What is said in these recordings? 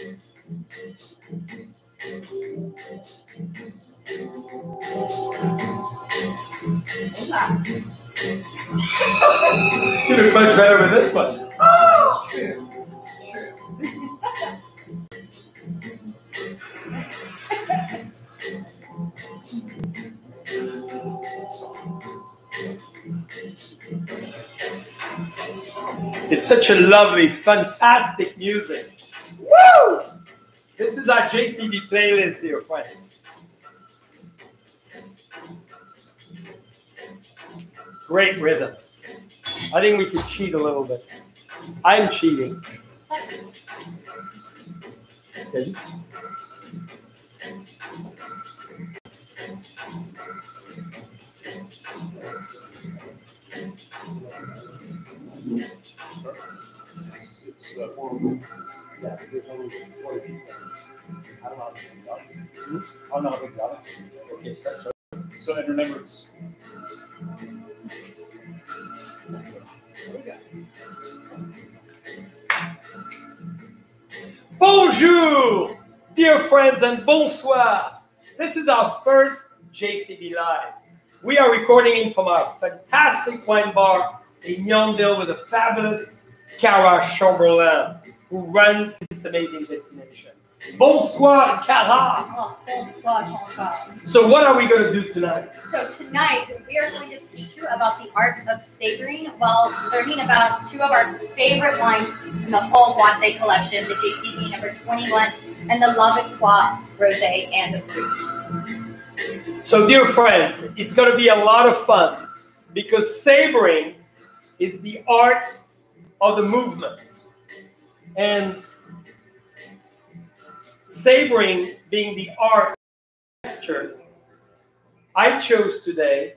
You look much better with this one. Oh, true. It's such a lovely, fantastic music. Woo! This is our JCB playlist, dear friends. Great rhythm. I think we could cheat a little bit. I'm cheating. Ready? Yeah, there's only 40 people. I don't know how big that is. I don't know how big that is. Okay, So, and remember, it's. Bonjour, dear friends, and bonsoir. This is our first JCB Live. We are recording in from our fantastic wine bar in Yonville with a fabulous Cara Chamberlain, who runs this amazing destination. Bonsoir, Cara. Oh, bonsoir, Jean-Charles. So what are we going to do tonight? So tonight, we are going to teach you about the art of savoring while learning about two of our favorite wines in the whole Boisé collection, the JCB number 21 and the La Victoire Rosé and the Fruit. So dear friends, it's going to be a lot of fun because savoring is the art of the movement. And savoring being the art of gesture, I chose today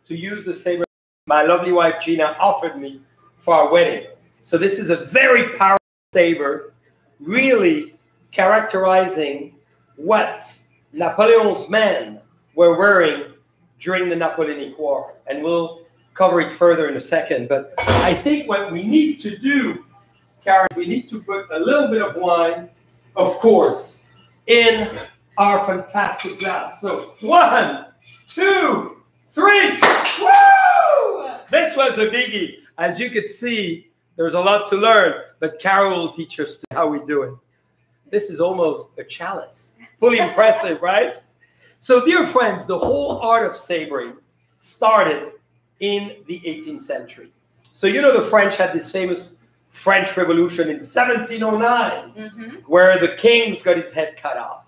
to use the Saber my lovely wife Gina offered me for our wedding. So this is a very powerful saber, really characterizing what Napoleon's men were wearing during the Napoleonic War. And we'll cover it further in a second. But I think what we need to do, Karen, we need to put a little bit of wine, of course, in our fantastic glass. So 1, 2, 3. Woo! This was a biggie. As you could see, there's a lot to learn, but Carol will teach us how we do it. This is almost a chalice. Fully impressive, right? So dear friends, the whole art of savoring started in the 18th century. So you know the French had this famous French Revolution in 1709, where the kings got his head cut off.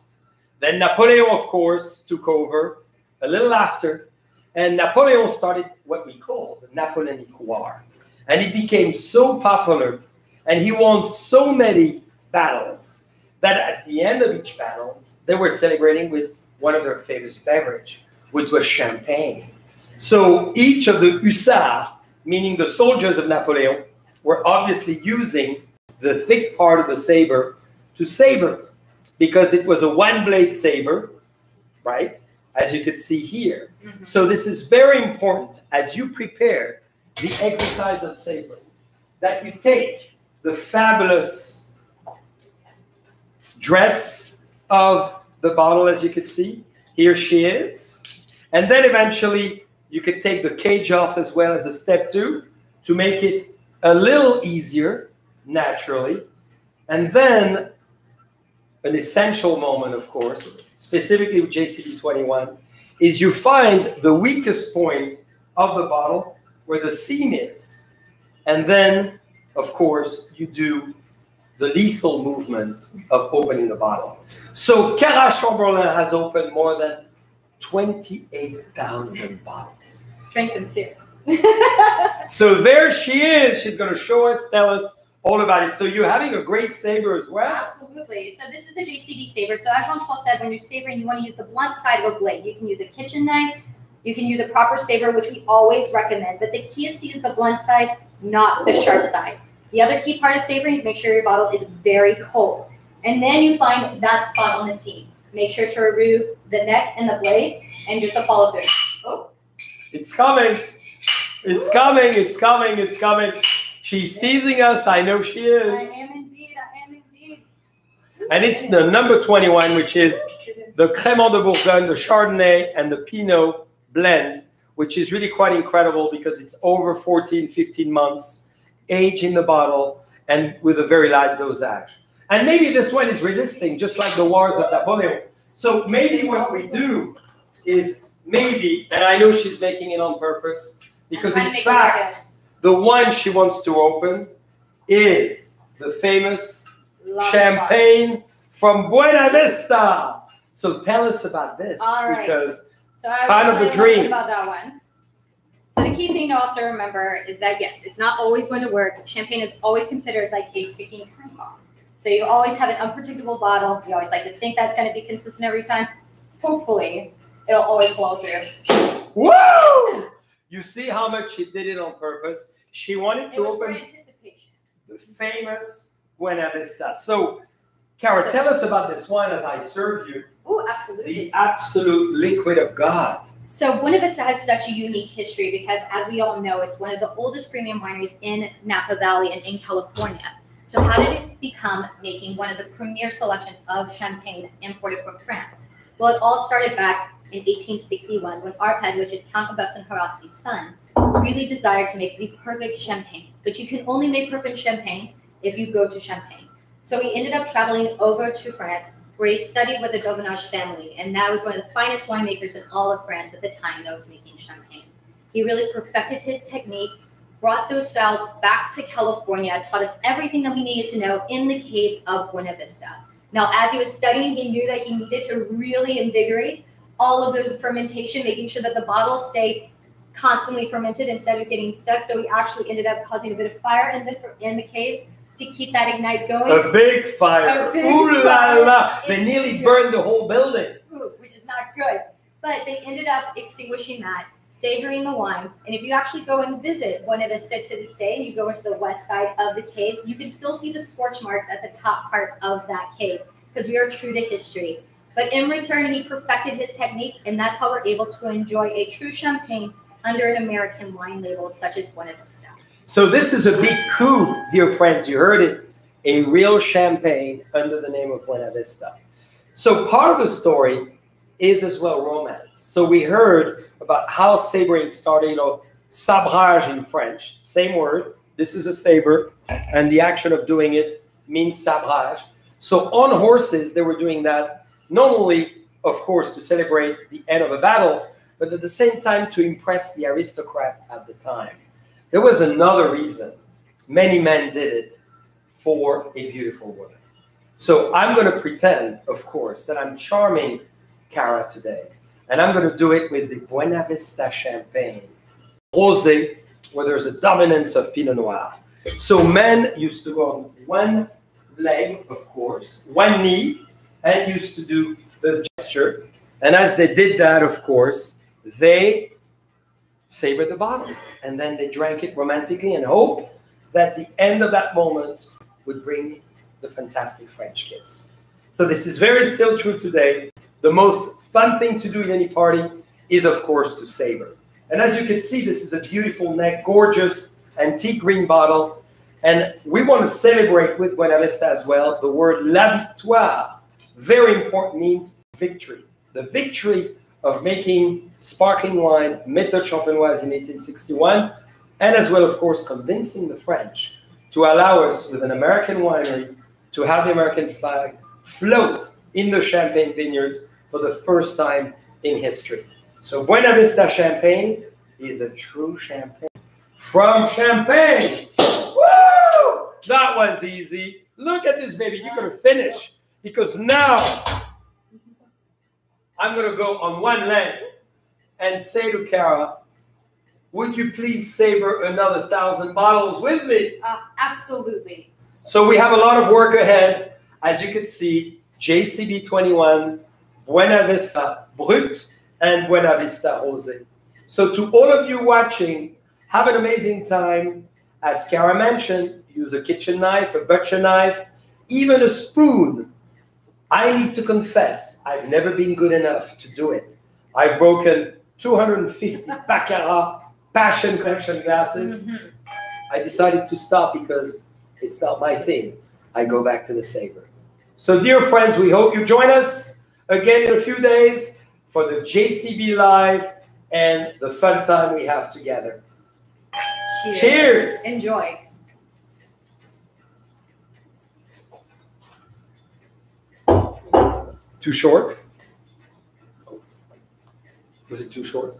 Then Napoleon, of course, took over a little after, and Napoleon started what we call the Napoleonic War. And he became so popular, and he won so many battles, that at the end of each battle, they were celebrating with one of their famous beverage, which was champagne. So each of the hussars, meaning the soldiers of Napoleon, were obviously using the thick part of the saber to saber, because it was a one-blade saber, right? As you could see here. So this is very important as you prepare the exercise of sabering, that you take the fabulous dress of the bottle, as you could see. Here she is. And then eventually you could take the cage off as well as a step 2 to make it a little easier, naturally. And then an essential moment, of course, specifically with JCB 21, is you find the weakest point of the bottle where the seam is. And then, of course, you do the lethal movement of opening the bottle. So Cara Chamberlain has opened more than 28,000 bottles. Drink them too. So there she is. She's going to show us, tell us all about it. So you're having a great saber as well? Absolutely. So this is the JCB saber. So as Jean-Charles said, when you're savoring, you want to use the blunt side of a blade. You can use a kitchen knife. You can use a proper saber, which we always recommend. But the key is to use the blunt side, not the sharp side. The other key part of savoring is make sure your bottle is very cold. And then you find that spot on the seam. Make sure to remove the neck and the blade and just to follow through. Oh. It's coming. It's coming. It's coming. It's coming. She's teasing us. I know she is. I am indeed. I am indeed. And it's the number 21, which is the Crémant de Bourgogne, the Chardonnay, and the Pinot blend, which is really quite incredible because it's over 14, 15 months, age in the bottle, and with a very light dosage. And maybe this one is resisting, just like the Wars of Napoleon. So maybe what we do is maybe, and I know she's making it on purpose, because in fact, the one she wants to open is the famous champagne from Buena Vista. So tell us about this, because so I kind of a dream about that one. So the key thing to also remember is that yes, it's not always going to work. Champagne is always considered like a ticking time bomb. So you always have an unpredictable bottle. You always like to think that's going to be consistent every time. Hopefully, it'll always blow through. Woo! You see how much she did it on purpose. She wanted to open the famous Buena Vista. So, Cara, tell us about this wine as I serve you. Oh, absolutely. The absolute liquid of God. So Buena Vista has such a unique history because, as we all know, it's one of the oldest premium wineries in Napa Valley and in California. So how did it become making one of the premier selections of champagne imported from France? Well, it all started back in 1861 when Arpad, which is Count Augustin Harassi's son, really desired to make the perfect champagne. But you can only make perfect champagne if you go to Champagne. So he ended up traveling over to France, where he studied with the Daubenage family, and that was one of the finest winemakers in all of France at the time that was making champagne. He really perfected his technique, brought those styles back to California, taught us everything that we needed to know in the caves of Buena Vista. Now, as he was studying, he knew that he needed to really invigorate all of those fermentation, making sure that the bottles stay constantly fermented instead of getting stuck. So he actually ended up causing a bit of fire in the caves to keep that ignite going. A big fire. Ooh la la. They nearly burned the whole building. Ooh, which is not good. But they ended up extinguishing that, savoring the wine. And if you actually go and visit Buena Vista to this day, and you go into the west side of the caves, you can still see the scorch marks at the top part of that cave, because we are true to history. But in return, he perfected his technique, and that's how we're able to enjoy a true champagne under an American wine label such as Buena Vista. So this is a big coup, dear friends. You heard it. A real champagne under the name of Buena Vista. So part of the story is as well romance. So we heard about how sabering started, sabrage in French, same word. This is a saber, and the action of doing it means sabrage. So on horses, they were doing that not only, of course, to celebrate the end of a battle, but at the same time to impress the aristocrat at the time. There was another reason many men did it for a beautiful woman. So I'm going to pretend, of course, that I'm charming Cara today. And I'm going to do it with the Buena Vista champagne, rosé, where there's a dominance of Pinot Noir. So men used to go on one leg, of course, one knee, and used to do the gesture. And as they did that, of course, they savored the bottle. And then they drank it romantically and hoped that the end of that moment would bring the fantastic French kiss. So this is very still true today. The most fun thing to do in any party is, of course, to savor. And as you can see, this is a beautiful neck, gorgeous antique green bottle. And we want to celebrate with Buena Vista as well. The word la victoire, very important, means victory. The victory of making sparkling wine, méthode champenoise in 1861, and as well, of course, convincing the French to allow us with an American winery to have the American flag float in the Champagne vineyards for the first time in history. So Buena Vista Champagne is a true champagne from Champagne. Woo! That was easy. Look at this, baby. You're going to finish, because now I'm going to go on one leg and say to Cara, would you please savor another 1,000 bottles with me? Absolutely. So we have a lot of work ahead. As you can see, JCB 21, Buena Vista Brut, and Buena Vista Rosé. So to all of you watching, have an amazing time. As Cara mentioned, use a kitchen knife, a butcher knife, even a spoon. I need to confess, I've never been good enough to do it. I've broken 250 Baccarat Passion Collection glasses. I decided to stop because it's not my thing. I go back to the Saber. So, dear friends, we hope you join us again in a few days for the JCB Live and the fun time we have together. Cheers. Cheers. Enjoy. Too short? Was it too short?